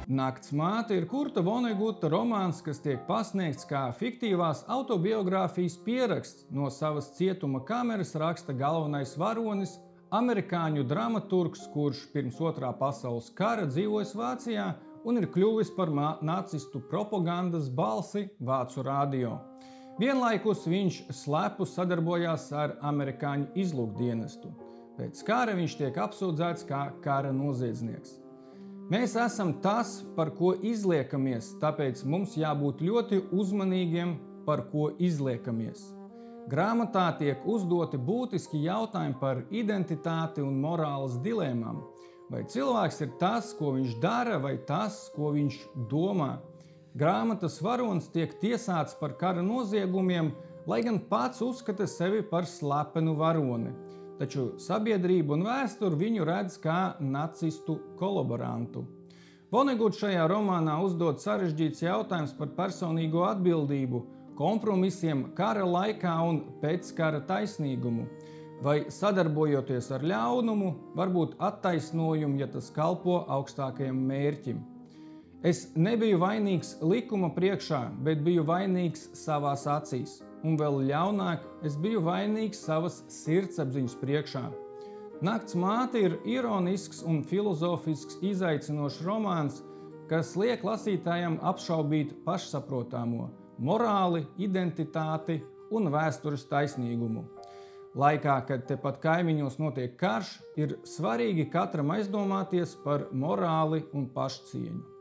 Nakts māte ir Kurta Voneguta romāns, kas tiek pasniegts kā fiktīvās autobiogrāfijas pieraksts. No savas cietuma kameras raksta galvenais varonis, amerikāņu dramaturgs, kurš pirms Otrā pasaules kara dzīvojis Vācijā un ir kļuvis par nacistu propagandas balsi Vācu radio. Vienlaikus viņš slepu sadarbojās ar amerikāņu izlūkdienestu. Pēc kara viņš tiek apsūdzēts kā kara noziedznieks. Mēs esam tas, par ko izliekamies, tāpēc mums jābūt ļoti uzmanīgiem, par ko izliekamies. Grāmatā tiek uzdoti būtiski jautājumi par identitāti un morāles dilēmām. Vai cilvēks ir tas, ko viņš dara, vai tas, ko viņš domā? Grāmatas varonis tiek tiesāts par kara noziegumiem, lai gan pats uzskata sevi par slepenu varoni. Taču sabiedrība un vēsture viņu redz kā nacistu kolaborantu. Voneguts šajā romānā uzdod sarežģīts jautājums par personīgo atbildību, kompromisiem kara laikā un pēckara taisnīgumu. Vai sadarbojoties ar ļaunumu, var būt attaisnojumi, ja tas kalpo augstākajam mērķim. Es nebiju vainīgs likuma priekšā, bet biju vainīgs savās acīs. Un vēl ļaunāk, es biju vainīgs savas sirdsapziņas priekšā. Nakts māte ir ironisks un filozofisks izaicinošs romāns, kas liek lasītājam apšaubīt pašsaprotamo, morāli, identitāti un vēstures taisnīgumu. Laikā, kad tepat kaimiņos notiek karš, ir svarīgi katram aizdomāties par morāli un pašcieņu.